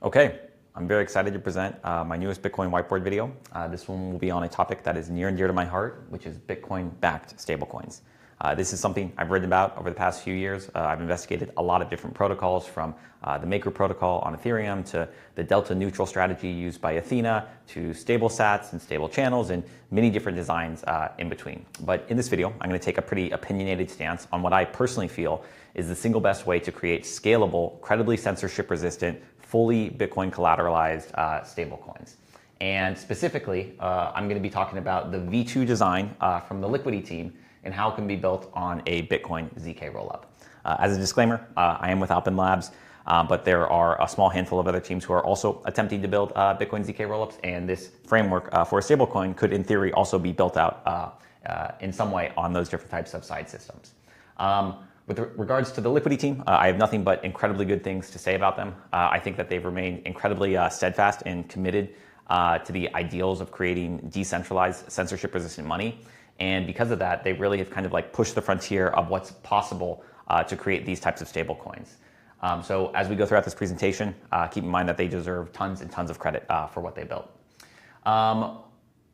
Okay, I'm very excited to present my newest Bitcoin whiteboard video. This one will be on a topic that is near and dear to my heart, which is Bitcoin-backed stablecoins. This is something I've written about over the past few years. I've investigated a lot of different protocols, from the Maker protocol on Ethereum to the delta neutral strategy used by Athena to stable sats and stable channels and many different designs in between. But in this video, I'm going to take a pretty opinionated stance on what I personally feel is the single best way to create scalable, credibly censorship resistant, fully Bitcoin collateralized stablecoins. And specifically, I'm going to be talking about the V2 design from the Liquity team and how it can be built on a Bitcoin ZK rollup. As a disclaimer, I am with Alpen Labs, but there are a small handful of other teams who are also attempting to build Bitcoin ZK rollups, and this framework for a stablecoin could, in theory, also be built out in some way on those different types of side systems. With regards to the Liquity team, I have nothing but incredibly good things to say about them. I think that they've remained incredibly steadfast and committed to the ideals of creating decentralized, censorship-resistant money. And because of that, they really have kind of like pushed the frontier of what's possible to create these types of stable coins. So as we go throughout this presentation, keep in mind that they deserve tons and tons of credit for what they built.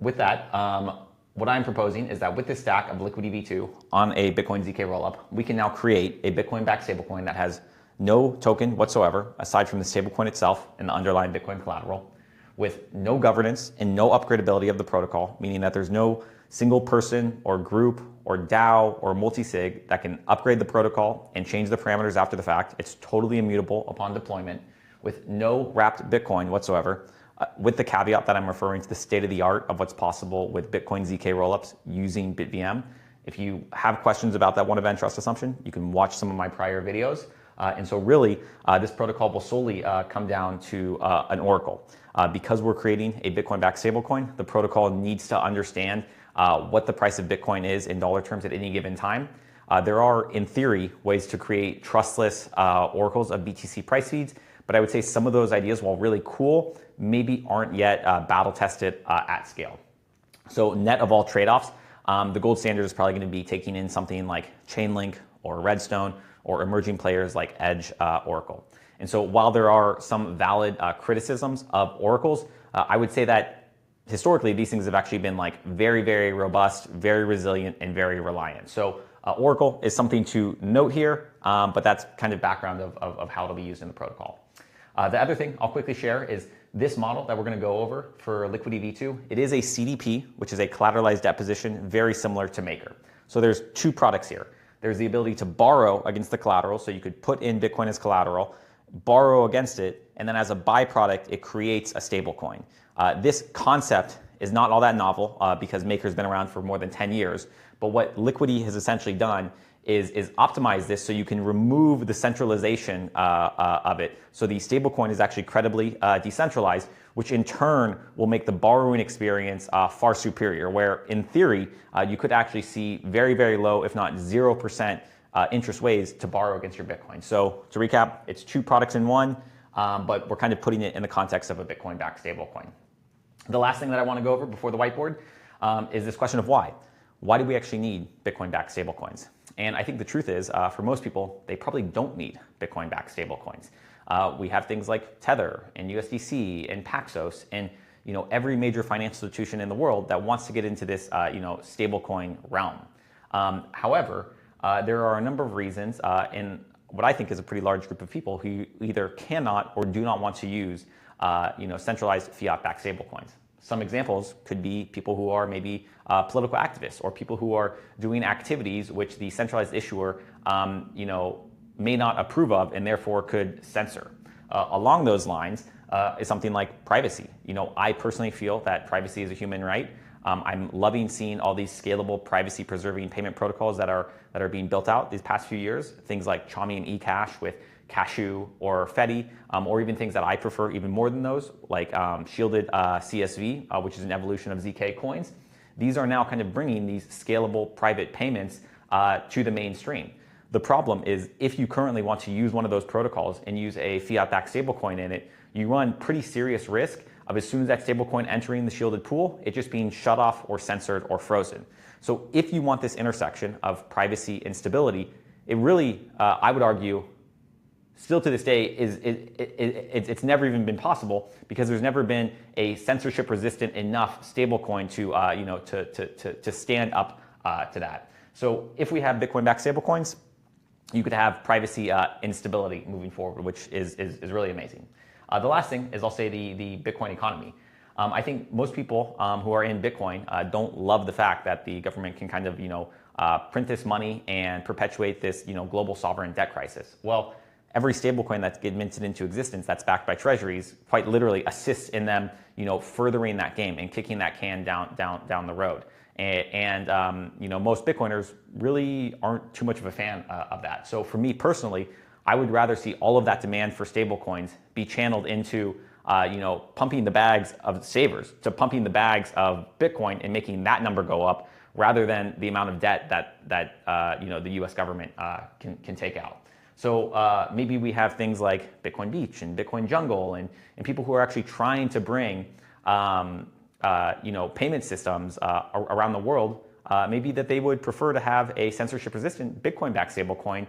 With that, what I'm proposing is that with this stack of Liquity V2 on a Bitcoin ZK rollup, we can now create a Bitcoin-backed stablecoin that has no token whatsoever, aside from the stablecoin itself and the underlying Bitcoin collateral, with no governance and no upgradability of the protocol, meaning that there's no single person or group or DAO or multi-sig that can upgrade the protocol and change the parameters after the fact. It's totally immutable upon deployment, with no wrapped Bitcoin whatsoever, with the caveat that I'm referring to the state-of-the-art of what's possible with Bitcoin ZK rollups using BitVM. If you have questions about that one-event trust assumption, you can watch some of my prior videos. And so really, this protocol will solely come down to an oracle. Because we're creating a Bitcoin-backed stablecoin, the protocol needs to understand what the price of Bitcoin is in dollar terms at any given time. There are, in theory, ways to create trustless oracles of BTC price feeds, but I would say some of those ideas, while really cool, maybe aren't yet battle tested at scale. So net of all trade-offs, the gold standard is probably going to be taking in something like Chainlink or Redstone or emerging players like Edge Oracle. And so while there are some valid criticisms of oracles, I would say that historically these things have actually been like very, very robust, very resilient, and very reliant. So Oracle is something to note here, but that's kind of background of how it'll be used in the protocol. The other thing I'll quickly share is this model that we're going to go over for Liquity V2. It is a CDP, which is a collateralized debt position, very similar to Maker. So there's two products here. There's the ability to borrow against the collateral, so you could put in Bitcoin as collateral, borrow against it, and then as a byproduct, it creates a stable coin. This concept is not all that novel because Maker's been around for more than 10 years. But what Liquity has essentially done is optimize this so you can remove the centralization of it. So the stablecoin is actually credibly decentralized, which in turn will make the borrowing experience far superior, where in theory, you could actually see very, very low, if not 0% interest ways to borrow against your Bitcoin. So to recap, it's two products in one, but we're kind of putting it in the context of a Bitcoin-backed stablecoin. The last thing that I want to go over before the whiteboard is this question of why. Why do we actually need Bitcoin-backed stablecoins? And I think the truth is, for most people, they probably don't need Bitcoin-backed stablecoins. We have things like Tether and USDC and Paxos and every major financial institution in the world that wants to get into this stablecoin realm. However, there are a number of reasons, and what I think is a pretty large group of people who either cannot or do not want to use centralized fiat-backed stablecoins. Some examples could be people who are maybe political activists or people who are doing activities which the centralized issuer may not approve of and therefore could censor. Along those lines is something like privacy. I personally feel that privacy is a human right. I'm loving seeing all these scalable, privacy-preserving payment protocols that are being built out these past few years. Things like Chami and eCash with Cashew or Fedi, or even things that I prefer even more than those, like shielded CSV, which is an evolution of ZK coins. These are now kind of bringing these scalable private payments to the mainstream. The problem is if you currently want to use one of those protocols and use a fiat-backed stablecoin in it, you run pretty serious risk of, as soon as that stablecoin entering the shielded pool, it just being shut off or censored or frozen. So if you want this intersection of privacy and stability, it really, I would argue, still to this day it's never even been possible because there's never been a censorship resistant enough stablecoin to stand up to that. So if we have Bitcoin-backed stablecoins, you could have privacy instability moving forward, which is really amazing. The last thing is I'll say the Bitcoin economy. I think most people who are in Bitcoin don't love the fact that the government can kind of print this money and perpetuate this global sovereign debt crisis. Well, every stablecoin that's get minted into existence that's backed by treasuries quite literally assists in them furthering that game and kicking that can down the road. And most Bitcoiners really aren't too much of a fan of that. So for me personally, I would rather see all of that demand for stablecoins be channeled into pumping the bags of savers to pumping the bags of Bitcoin and making that number go up rather than the amount of debt that the U.S. government can take out. So maybe we have things like Bitcoin Beach and Bitcoin Jungle and people who are actually trying to bring payment systems around the world. Maybe that they would prefer to have a censorship-resistant Bitcoin-backed stablecoin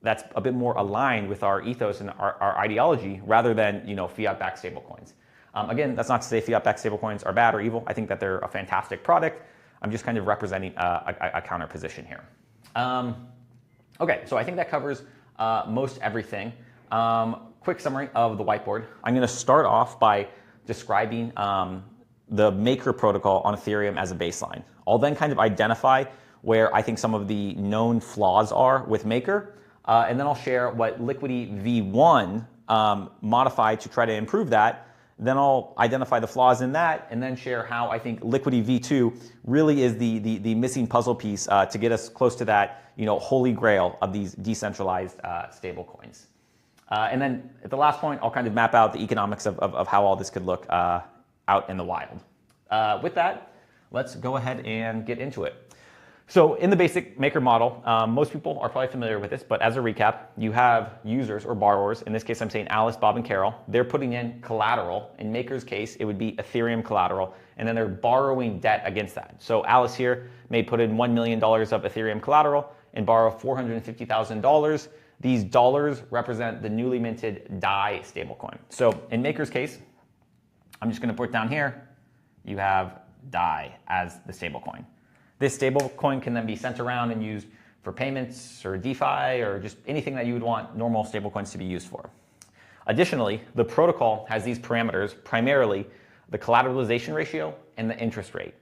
that's a bit more aligned with our ethos and our ideology rather than fiat-backed stablecoins. Again, that's not to say fiat-backed stablecoins are bad or evil. I think that they're a fantastic product. I'm just kind of representing a counter position here. Okay, so I think that covers most everything. Quick summary of the whiteboard. I'm going to start off by describing the Maker protocol on Ethereum as a baseline. I'll then kind of identify where I think some of the known flaws are with Maker, and then I'll share what Liquity V1 modified to try to improve that. Then I'll identify the flaws in that, and then share how I think Liquity V2 really is the missing puzzle piece to get us close to that holy grail of these decentralized stablecoins. And then at the last point, I'll kind of map out the economics of how all this could look out in the wild. With that, let's go ahead and get into it. So in the basic Maker model, most people are probably familiar with this, but as a recap, you have users or borrowers. In this case, I'm saying Alice, Bob, and Carol. They're putting in collateral. In Maker's case, it would be Ethereum collateral, and then they're borrowing debt against that. So Alice here may put in $1 million of Ethereum collateral and borrow $450,000. These dollars represent the newly minted DAI stablecoin. So in Maker's case, I'm just going to put down here, you have DAI as the stablecoin. This stablecoin can then be sent around and used for payments or DeFi or just anything that you would want normal stablecoins to be used for. Additionally, the protocol has these parameters, primarily the collateralization ratio and the interest rate.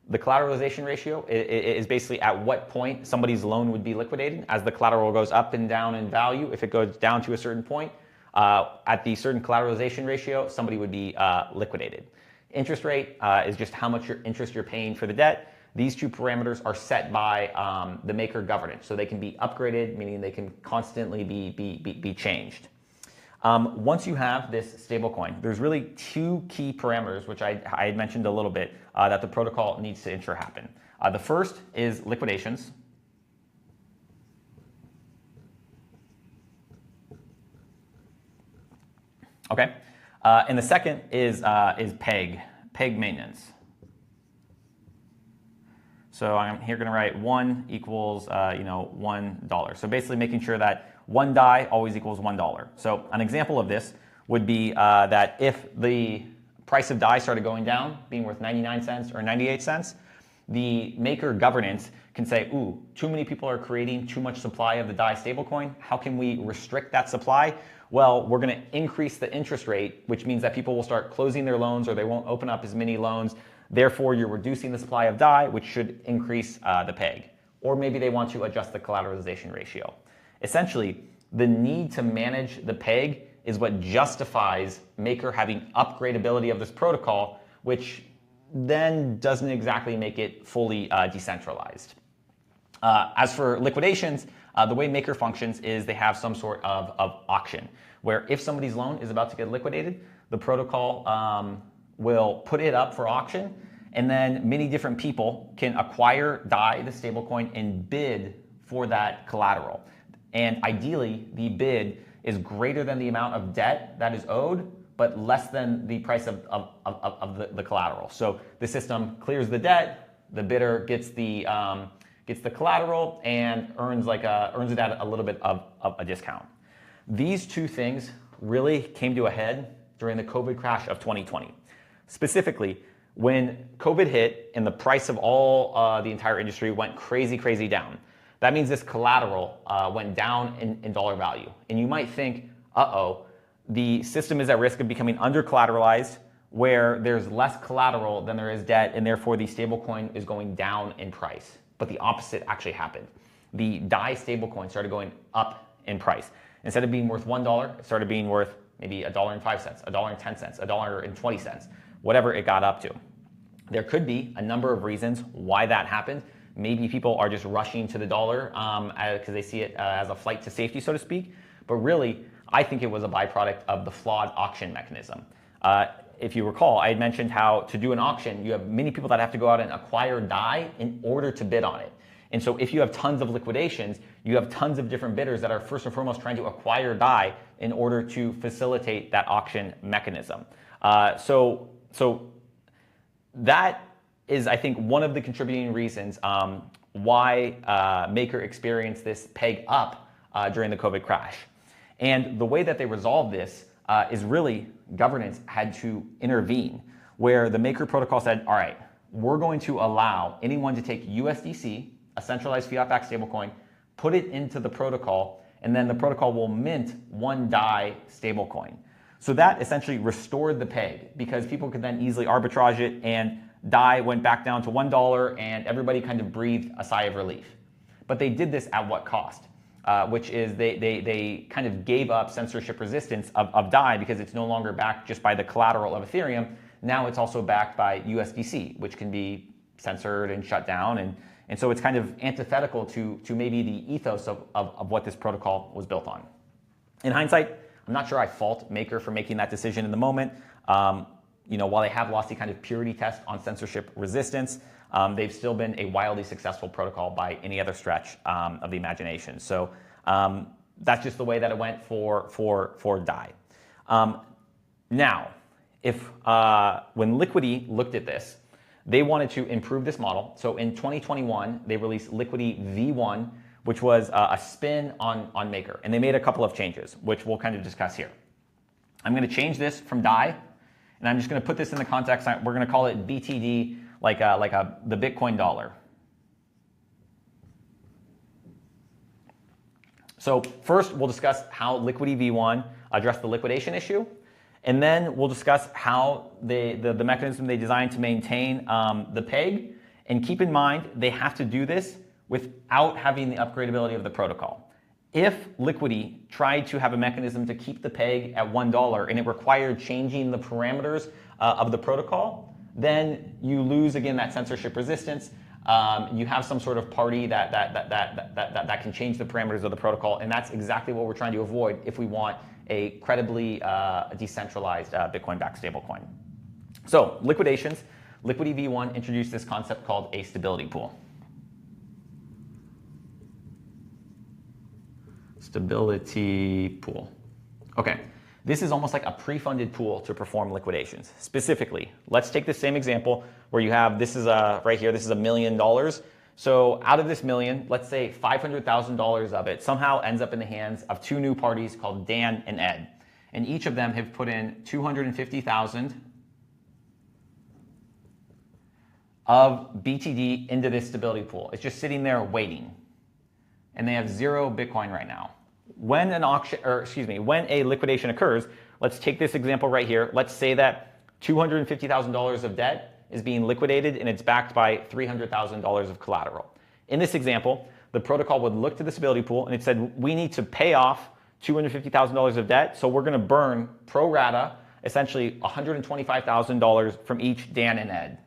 The collateralization ratio is basically at what point somebody's loan would be liquidated as the collateral goes up and down in value. If it goes down to a certain point, at the certain collateralization ratio, somebody would be liquidated. Interest rate is just how much interest you're paying for the debt. These two parameters are set by the Maker governance, so they can be upgraded, meaning they can constantly be changed. Once you have this stablecoin, there's really two key parameters, which I had mentioned a little bit, that the protocol needs to ensure happen. The first is liquidations. Okay, and the second is peg maintenance. So I'm here going to write 1 equals $1. So basically making sure that one DAI always equals $1. So an example of this would be that if the price of DAI started going down, being worth 99 cents or 98 cents, the Maker governance can say, ooh, too many people are creating too much supply of the DAI stablecoin. How can we restrict that supply? Well, we're going to increase the interest rate, which means that people will start closing their loans or they won't open up as many loans. Therefore, you're reducing the supply of DAI, which should increase the peg. Or maybe they want to adjust the collateralization ratio. Essentially, the need to manage the peg is what justifies Maker having upgradability of this protocol, which then doesn't exactly make it fully decentralized. As for liquidations, the way Maker functions is they have some sort of auction, where if somebody's loan is about to get liquidated, the protocol will put it up for auction, and then many different people can acquire DAI, the stablecoin, and bid for that collateral. And ideally, the bid is greater than the amount of debt that is owed, but less than the price of the collateral. So the system clears the debt, the bidder gets the collateral, and earns it at a little bit of a discount. These two things really came to a head during the COVID crash of 2020. Specifically, when COVID hit and the price of all the entire industry went crazy down, that means this collateral went down in dollar value. And you might think, uh-oh, the system is at risk of becoming under-collateralized, where there's less collateral than there is debt, and therefore the stablecoin is going down in price. But the opposite actually happened. The DAI stablecoin started going up in price. Instead of being worth $1, it started being worth maybe $1.05, $1.10, $1.20, whatever it got up to. There could be a number of reasons why that happened. Maybe people are just rushing to the dollar because they see it as a flight to safety, so to speak. But really, I think it was a byproduct of the flawed auction mechanism. If you recall, I had mentioned how to do an auction, you have many people that have to go out and acquire DAI in order to bid on it. And so if you have tons of liquidations, you have tons of different bidders that are first and foremost trying to acquire DAI in order to facilitate that auction mechanism. So that is, I think, one of the contributing reasons why Maker experienced this peg up during the COVID crash. And the way that they resolved this is really governance had to intervene, where the Maker protocol said, all right, we're going to allow anyone to take USDC, a centralized fiat-backed stablecoin, put it into the protocol, and then the protocol will mint one DAI stablecoin. So that essentially restored the peg because people could then easily arbitrage it, and DAI went back down to $1 and everybody kind of breathed a sigh of relief. But they did this at what cost? Which is they kind of gave up censorship resistance of DAI because it's no longer backed just by the collateral of Ethereum. Now it's also backed by USDC, which can be censored and shut down. And so it's kind of antithetical to maybe the ethos of what this protocol was built on. In hindsight, I'm not sure I fault Maker for making that decision in the moment. While they have lost the kind of purity test on censorship resistance, they've still been a wildly successful protocol by any other stretch of the imagination. So that's just the way that it went for DAI. Now, when Liquity looked at this, they wanted to improve this model. So in 2021, they released Liquity V1, which was a spin on Maker. And they made a couple of changes, which we'll kind of discuss here. I'm going to change this from DAI, and I'm just going to put this in the context. We're going to call it BTD, the Bitcoin dollar. So first, we'll discuss how Liquity V1 addressed the liquidation issue. And then we'll discuss how the mechanism they designed to maintain the peg. And keep in mind, they have to do this without having the upgradability of the protocol. If Liquity tried to have a mechanism to keep the peg at $1 and it required changing the parameters of the protocol, then you lose, again, that censorship resistance. You have some sort of party that can change the parameters of the protocol, and that's exactly what we're trying to avoid if we want a credibly decentralized Bitcoin-backed stablecoin. So liquidations, Liquity V1 introduced this concept called a stability pool. Stability pool. Okay, this is almost like a pre-funded pool to perform liquidations. Specifically, let's take the same example where you have, this is right here, this is $1 million. So out of this million, let's say $500,000 of it somehow ends up in the hands of two new parties called Dan and Ed. And each of them have put in $250,000 of BTD into this stability pool. It's just sitting there waiting. And they have 0 Bitcoin right now. When when a liquidation occurs, let's take this example right here. Let's say that $250,000 of debt is being liquidated and it's backed by $300,000 of collateral. In this example, the protocol would look to the stability pool and it said, we need to pay off $250,000 of debt, so we're going to burn pro rata, essentially $125,000 from each Dan and Ed.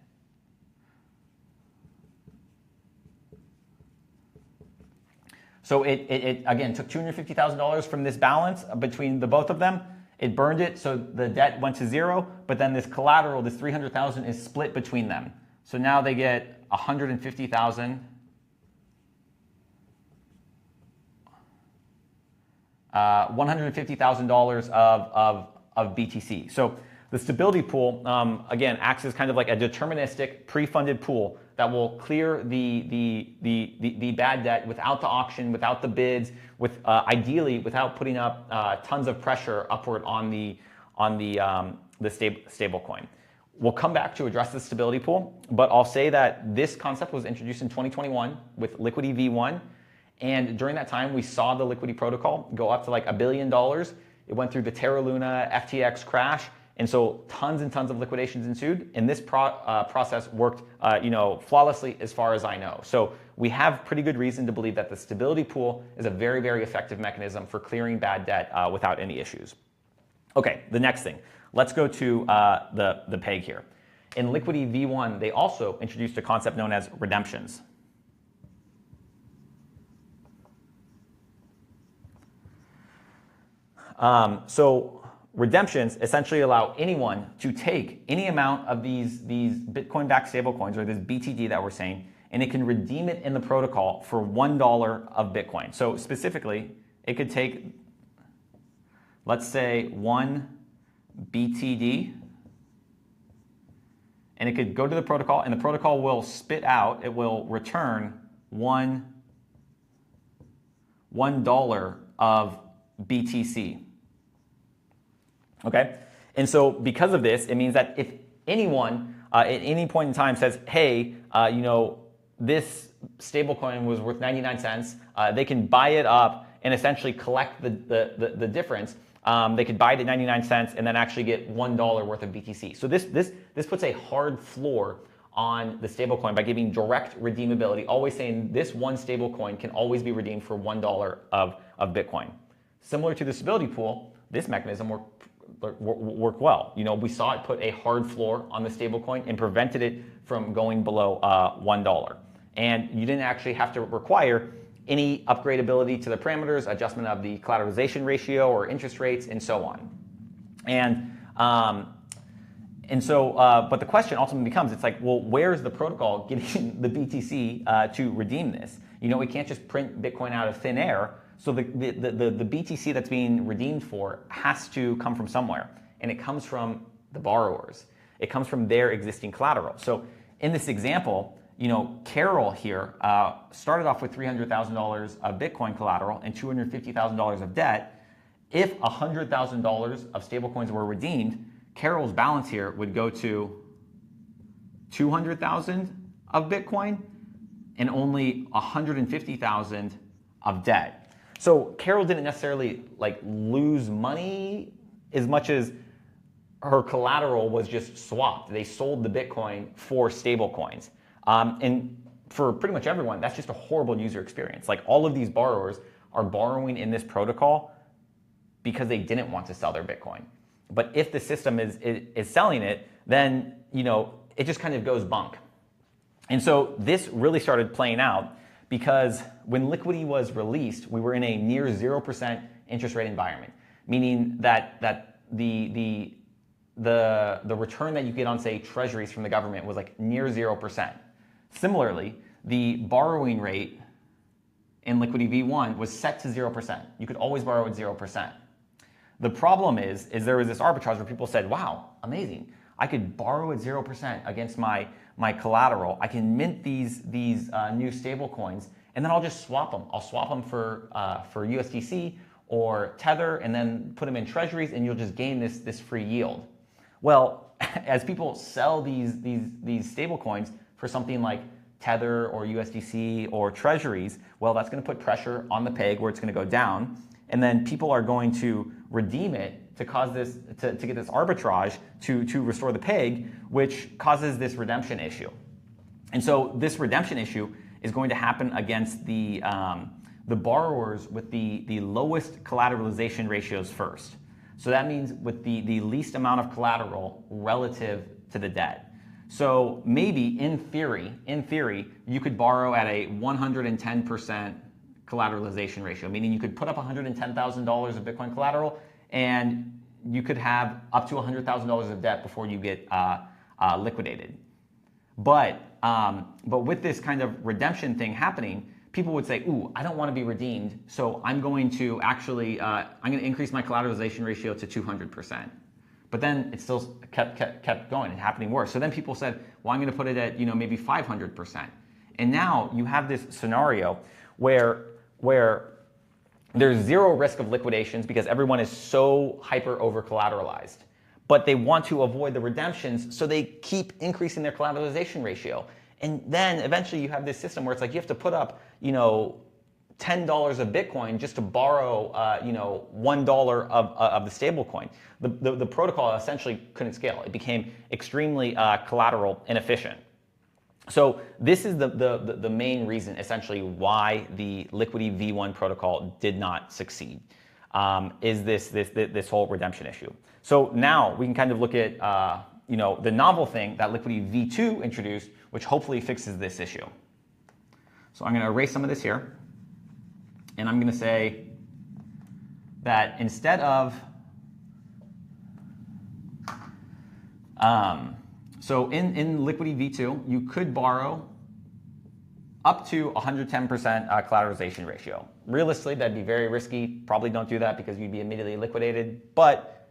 So it again took $250,000 from this balance between the both of them. It burned it, so the debt went to 0, but then this collateral, this $300,000, is split between them. So now they get $150,000. $150,000 of BTC. So the stability pool, again, acts as kind of like a deterministic pre-funded pool that will clear the bad debt without the auction, without the bids, with ideally without putting up tons of pressure upward on the stable coin. We'll come back to address the stability pool, but I'll say that this concept was introduced in 2021 with Liquity V1. And during that time, we saw the Liquity protocol go up to like $1 billion. It went through the Terra Luna FTX crash. And so tons and tons of liquidations ensued. And this process worked flawlessly as far as I know. So we have pretty good reason to believe that the stability pool is a very, very effective mechanism for clearing bad debt without any issues. Okay, the next thing. Let's go to the peg here. In Liquity V1, they also introduced a concept known as redemptions. So redemptions essentially allow anyone to take any amount of these Bitcoin-backed stablecoins, or this BTD that we're saying, and it can redeem it in the protocol for $1 of Bitcoin. So specifically, it could take, let's say, 1 BTD, and it could go to the protocol, and the protocol will spit out, it will return $1 of BTC. Okay, and so because of this, it means that if anyone at any point in time says, hey, this stablecoin was worth 99 cents, they can buy it up and essentially collect the difference. They could buy it at 99 cents and then actually get $1 worth of BTC. So this puts a hard floor on the stablecoin by giving direct redeemability, always saying this one stablecoin can always be redeemed for $1 of Bitcoin. Similar to the stability pool, this mechanism worked well. We saw it put a hard floor on the stablecoin and prevented it from going below $1. And you didn't actually have to require any upgradability to the parameters, adjustment of the collateralization ratio or interest rates, and so on. But the question ultimately becomes, it's like, well, where's the protocol getting the BTC to redeem this? We can't just print Bitcoin out of thin air. So the BTC that's being redeemed for has to come from somewhere, and it comes from the borrowers. It comes from their existing collateral. So in this example, Carol here started off with $300,000 of Bitcoin collateral and $250,000 of debt. If $100,000 of stablecoins were redeemed, Carol's balance here would go to $200,000 of Bitcoin and only $150,000 of debt. So Carol didn't necessarily lose money as much as her collateral was just swapped. They sold the Bitcoin for stablecoins. And for pretty much everyone, that's just a horrible user experience. All of these borrowers are borrowing in this protocol because they didn't want to sell their Bitcoin. But if the system is selling it, then it just kind of goes bunk. And so this really started playing out because when Liquity was released, we were in a near 0% interest rate environment, meaning that the return that you get on, say, treasuries from the government was near 0%. Similarly, the borrowing rate in Liquity V1 was set to 0%. You could always borrow at 0%. The problem is there was this arbitrage where people said, wow, amazing. I could borrow at 0% against my collateral. I can mint these new stable coins, and then I'll just swap them. I'll swap them for USDC or Tether, and then put them in treasuries, and you'll just gain this free yield. Well, as people sell these stable coins for something like Tether or USDC or treasuries, well, that's going to put pressure on the peg where it's going to go down, and then people are going to redeem it to cause this to get this arbitrage to restore the peg, which causes this redemption issue. And so this redemption issue is going to happen against the borrowers with the lowest collateralization ratios first. So that means with the least amount of collateral relative to the debt. So maybe in theory, you could borrow at a 110% collateralization ratio, meaning you could put up $110,000 of Bitcoin collateral and you could have up to $100,000 of debt before you get liquidated. But with this kind of redemption thing happening, people would say, ooh, I don't want to be redeemed, so I'm going to actually, I'm going to increase my collateralization ratio to 200%. But then it still kept going and happening worse. So then people said, well, I'm going to put it at, maybe 500%. And now you have this scenario where there's zero risk of liquidations because everyone is so hyper over collateralized. But they want to avoid the redemptions, so they keep increasing their collateralization ratio. And then eventually you have this system where it's like you have to put up, $10 of Bitcoin just to borrow, $1 of the stablecoin. The protocol essentially couldn't scale. It became extremely collateral inefficient. So this is the main reason, essentially, why the Liquity V1 protocol did not succeed, is this whole redemption issue. So now we can kind of look at the novel thing that Liquity V2 introduced, which hopefully fixes this issue. So I'm going to erase some of this here. And I'm going to say that instead of, so in Liquity V2, you could borrow up to 110% collateralization ratio. Realistically, that'd be very risky. Probably don't do that because you'd be immediately liquidated. But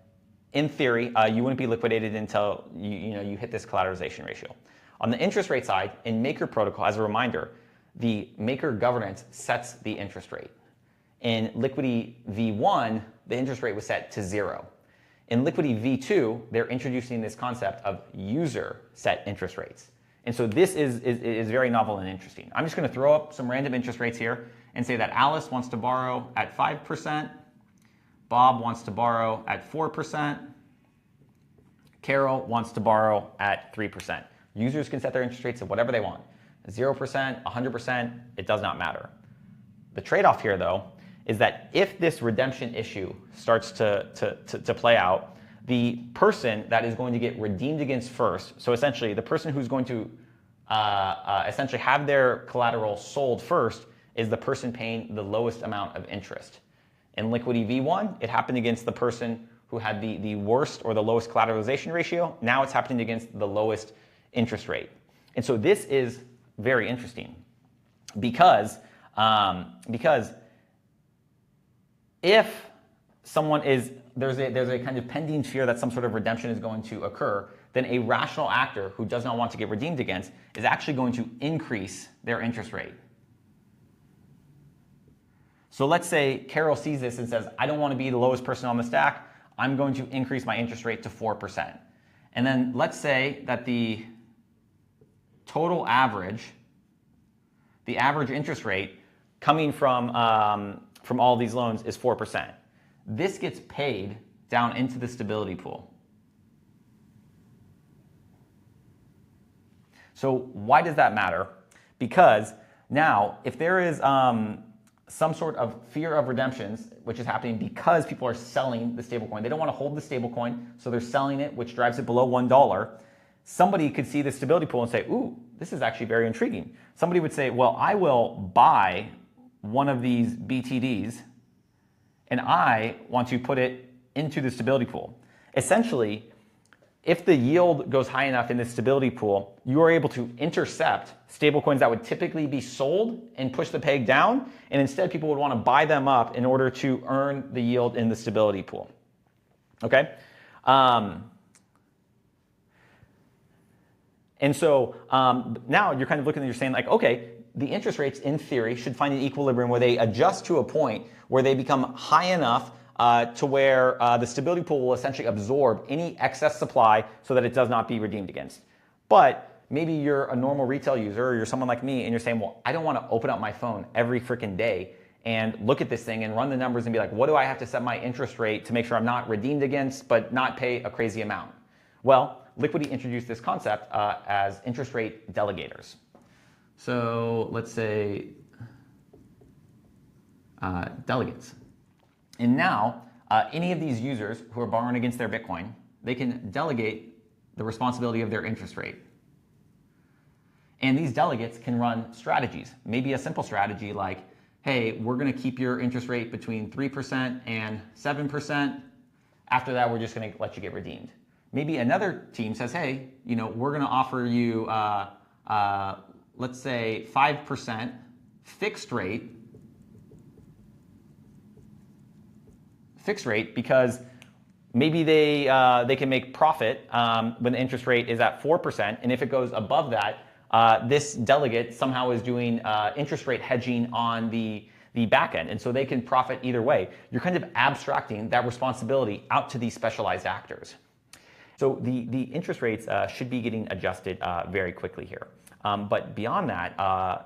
in theory, you wouldn't be liquidated until you hit this collateralization ratio. On the interest rate side, in Maker protocol, as a reminder, the Maker governance sets the interest rate. In Liquity V1, the interest rate was set to 0. In Liquity V2, they're introducing this concept of user set interest rates. And so this is very novel and interesting. I'm just going to throw up some random interest rates here and say that Alice wants to borrow at 5%, Bob wants to borrow at 4%, Carol wants to borrow at 3%. Users can set their interest rates at whatever they want. 0%, 100%, it does not matter. The trade-off here, though, is that if this redemption issue starts to play out, the person that is going to get redeemed against first, so essentially the person who's going to essentially have their collateral sold first, is the person paying the lowest amount of interest. In Liquity V1, it happened against the person who had the worst or the lowest collateralization ratio. Now it's happening against the lowest interest rate. And so this is very interesting because if someone there's a kind of pending fear that some sort of redemption is going to occur, then a rational actor who does not want to get redeemed against is actually going to increase their interest rate. So let's say Carol sees this and says, I don't want to be the lowest person on the stack. I'm going to increase my interest rate to 4%. And then let's say that the total average, the average interest rate coming from all these loans is 4%. This gets paid down into the stability pool. So why does that matter? Because now, if there is some sort of fear of redemptions, which is happening because people are selling the stablecoin, they don't want to hold the stablecoin, so they're selling it, which drives it below $1. Somebody could see the stability pool and say, ooh, this is actually very intriguing. Somebody would say, well, I will buy one of these BTDs and I want to put it into the stability pool. Essentially, if the yield goes high enough in the stability pool, you are able to intercept stablecoins that would typically be sold and push the peg down, and instead people would want to buy them up in order to earn the yield in the stability pool. Okay? And so now you're kind of looking and you're saying like, okay, the interest rates in theory should find an equilibrium where they adjust to a point where they become high enough to where the stability pool will essentially absorb any excess supply so that it does not be redeemed against. But maybe you're a normal retail user or you're someone like me and you're saying, well, I don't want to open up my phone every freaking day and look at this thing and run the numbers and be like, what do I have to set my interest rate to make sure I'm not redeemed against but not pay a crazy amount? Well, Liquity introduced this concept as interest rate delegators. So let's say delegates. And now, any of these users who are borrowing against their Bitcoin, they can delegate the responsibility of their interest rate. And these delegates can run strategies. Maybe a simple strategy like, hey, we're going to keep your interest rate between 3% and 7%. After that, we're just going to let you get redeemed. Maybe another team says, hey, we're going to offer you, let's say, 5% fixed rate because maybe they can make profit when the interest rate is at 4%, and if it goes above that, this delegate somehow is doing interest rate hedging on the back end, and so they can profit either way. You're kind of abstracting that responsibility out to these specialized actors. So the interest rates should be getting adjusted very quickly here. But beyond that,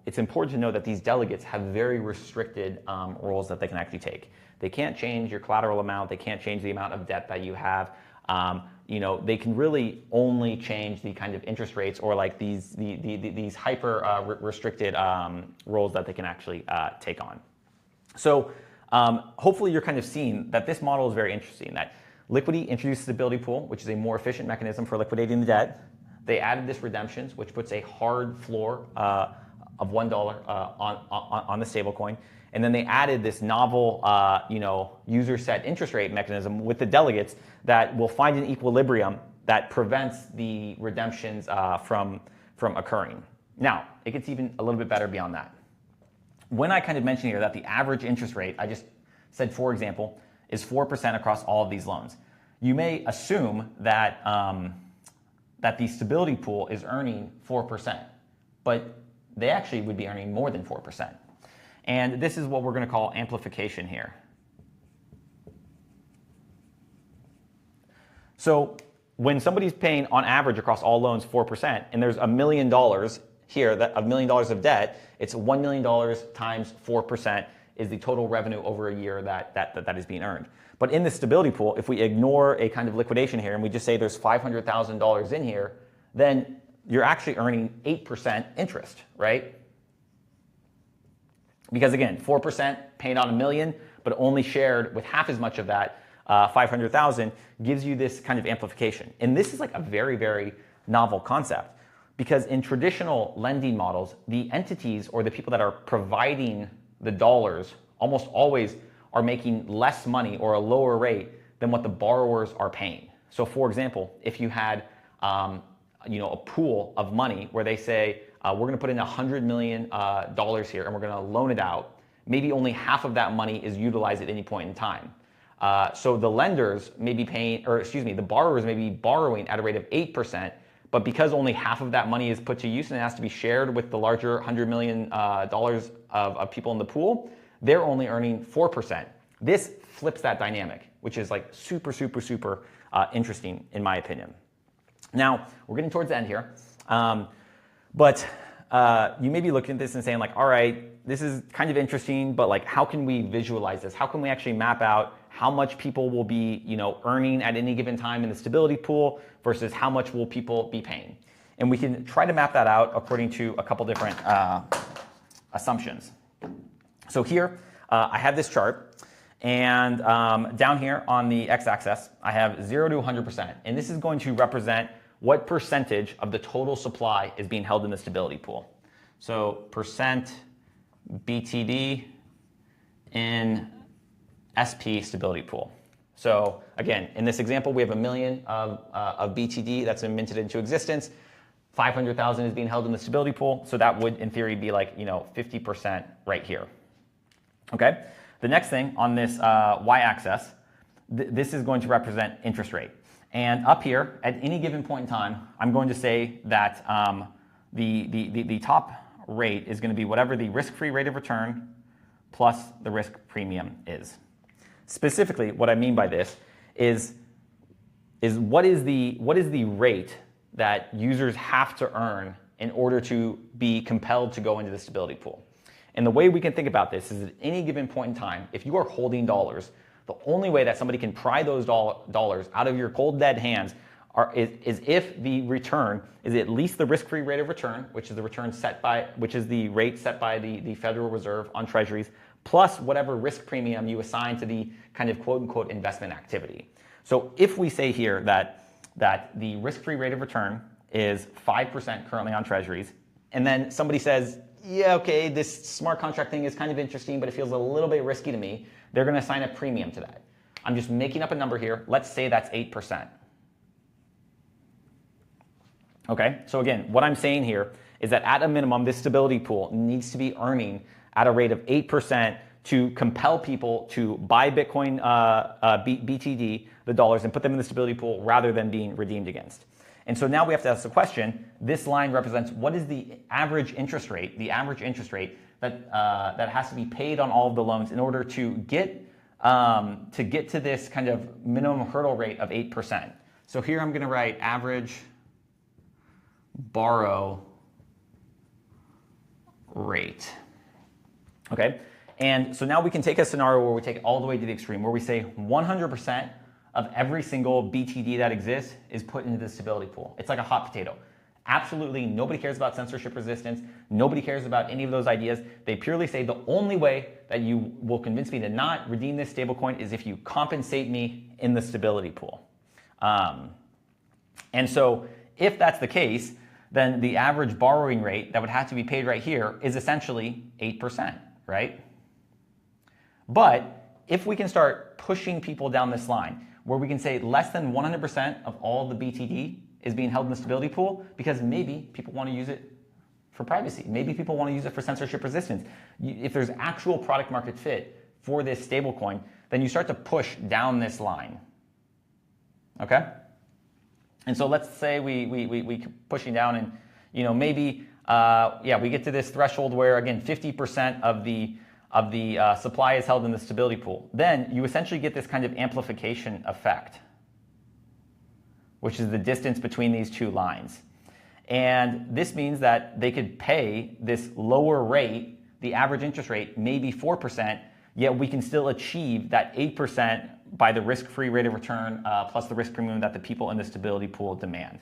it's important to know that these delegates have very restricted roles that they can actually take. They can't change your collateral amount. They can't change the amount of debt that you have. They can really only change the kind of interest rates or like these hyper restricted roles that they can actually take on. So hopefully you're kind of seeing that this model is very interesting, that Liquity introduced the stability pool, which is a more efficient mechanism for liquidating the debt. They added this redemptions, which puts a hard floor of $1 on the stablecoin. And then they added this novel, user set interest rate mechanism with the delegates that will find an equilibrium that prevents the redemptions from occurring. Now, it gets even a little bit better beyond that. When I kind of mentioned here that the average interest rate, I just said, for example, is 4% across all of these loans, you may assume that that the stability pool is earning 4%, but they actually would be earning more than 4%. And this is what we're going to call amplification here. So when somebody's paying on average across all loans 4%, and there's $1 million here, that $1 million of debt, it's $1 million times 4% is the total revenue over a year that is being earned. But in the stability pool, if we ignore a kind of liquidation here and we just say there's $500,000 in here, then you're actually earning 8% interest, right? Because again, 4% paying on $1 million, but only shared with half as much of that, 500,000, gives you this kind of amplification. And this is like a very, very novel concept, because in traditional lending models, the entities or the people that are providing the dollars almost always are making less money or a lower rate than what the borrowers are paying. So for example, if you had a pool of money where they say, we're going to put in $100 million here and we're going to loan it out, maybe only half of that money is utilized at any point in time. So the lenders may be paying, the borrowers may be borrowing at a rate of 8%, but because only half of that money is put to use and it has to be shared with the larger $100 million of people in the pool, they're only earning 4%. This flips that dynamic, which is like super, super, super interesting in my opinion. Now, we're getting towards the end here. But you may be looking at this and saying like, all right, this is kind of interesting, but like, how can we visualize this? How can we actually map out how much people will be, earning at any given time in the stability pool versus how much will people be paying? And we can try to map that out according to a couple different assumptions. So here, I have this chart, and down here on the x-axis, I have 0 to 100%, and this is going to represent what percentage of the total supply is being held in the stability pool. So percent BTD in SP stability pool. So again, in this example, we have $1 million of BTD that's been minted into existence. 500,000 is being held in the stability pool. So that would, in theory, be like 50% right here. Okay. The next thing on this y-axis, this is going to represent interest rate. And up here, at any given point in time, I'm going to say that the top rate is going to be whatever the risk-free rate of return plus the risk premium is. Specifically, what I mean by this is what is the rate that users have to earn in order to be compelled to go into the stability pool. And the way we can think about this is at any given point in time, if you are holding dollars, the only way that somebody can pry those dollars out of your cold dead hands is if the return is at least the risk-free rate of return, which is the rate set by the Federal Reserve on treasuries, plus whatever risk premium you assign to the kind of quote-unquote investment activity. So if we say here that the risk-free rate of return is 5% currently on treasuries, and then somebody says, yeah, okay, this smart contract thing is kind of interesting, but it feels a little bit risky to me, they're going to assign a premium to that. I'm just making up a number here. Let's say that's 8%. Okay, so again, what I'm saying here is that at a minimum, this stability pool needs to be earning at a rate of 8% to compel people to buy Bitcoin BTD, the dollars, and put them in the stability pool rather than being redeemed against. And so now we have to ask the question, this line represents what is the average interest rate, that has to be paid on all of the loans in order to get to this kind of minimum hurdle rate of 8%. So here I'm going to write average borrow rate. Okay, and so now we can take a scenario where we take it all the way to the extreme, where we say 100% of every single BTD that exists is put into the stability pool. It's like a hot potato. Absolutely nobody cares about censorship resistance. Nobody cares about any of those ideas. They purely say the only way that you will convince me to not redeem this stablecoin is if you compensate me in the stability pool. And so if that's the case, then the average borrowing rate that would have to be paid right here is essentially 8%, right? But if we can start pushing people down this line, where we can say less than 100% of all the BTD is being held in the stability pool, because maybe people want to use it for privacy. Maybe people want to use it for censorship resistance. If there's actual product market fit for this stablecoin, then you start to push down this line. Okay? And so let's say we keep pushing down, and maybe we get to this threshold where again 50% of the supply is held in the stability pool. Then you essentially get this kind of amplification effect, which is the distance between these two lines. And this means that they could pay this lower rate, the average interest rate, maybe 4%, yet we can still achieve that 8% by the risk-free rate of return plus the risk premium that the people in the stability pool demand.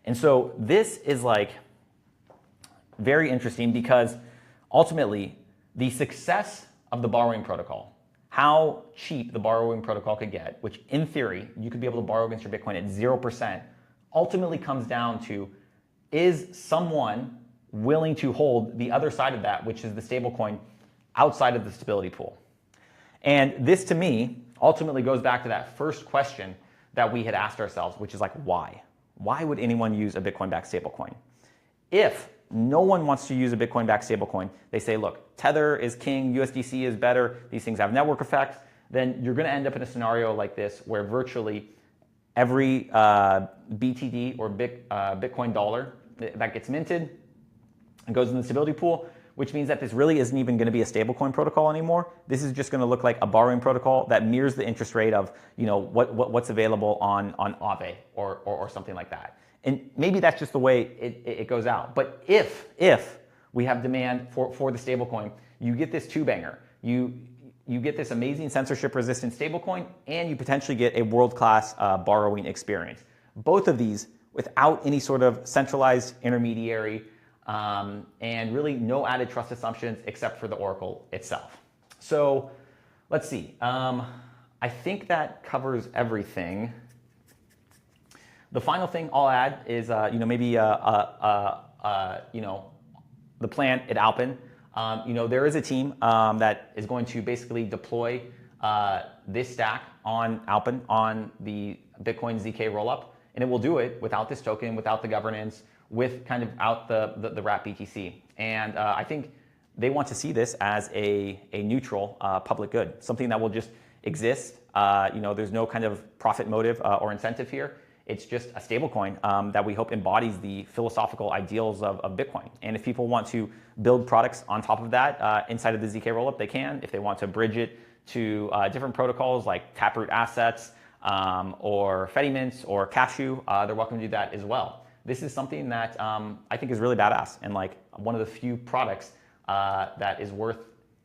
And so this is like very interesting, because ultimately the success of the borrowing protocol, how cheap the borrowing protocol could get, which in theory you could be able to borrow against your Bitcoin at 0%, ultimately comes down to, is someone willing to hold the other side of that, which is the stablecoin, outside of the stability pool? And this to me ultimately goes back to that first question that we had asked ourselves, which is like, why? Why would anyone use a Bitcoin-backed stablecoin? If no one wants to use a Bitcoin-backed stablecoin, they say, look, Tether is king, USDC is better, these things have network effects, then you're going to end up in a scenario like this where virtually every BTD or Bitcoin dollar that gets minted and goes in the stability pool, which means that this really isn't even going to be a stablecoin protocol anymore. This is just going to look like a borrowing protocol that mirrors the interest rate of what's available on Aave or something like that. And maybe that's just the way it goes out. But if we have demand for the stablecoin, you get this two-banger. You get this amazing censorship-resistant stablecoin, and you potentially get a world-class borrowing experience. Both of these without any sort of centralized intermediary, and really no added trust assumptions except for the Oracle itself. So let's see. I think that covers everything. The final thing I'll add is, maybe the plan at Alpen. There is a team that is going to basically deploy this stack on Alpen on the Bitcoin ZK rollup, and it will do it without this token, without the governance, with kind of out the wrap BTC. And I think they want to see this as a neutral public good, something that will just exist. There's no kind of profit motive or incentive here. It's just a stablecoin that we hope embodies the philosophical ideals of Bitcoin. And if people want to build products on top of that inside of the ZK rollup, they can. If they want to bridge it to different protocols like Taproot Assets or Fedimints or Cashew, they're welcome to do that as well. This is something that I think is really badass and like one of the few products that is worth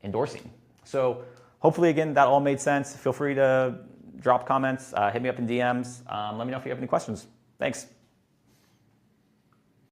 endorsing. So hopefully, again, that all made sense. Feel free to drop comments, hit me up in DMs. Let me know if you have any questions. Thanks.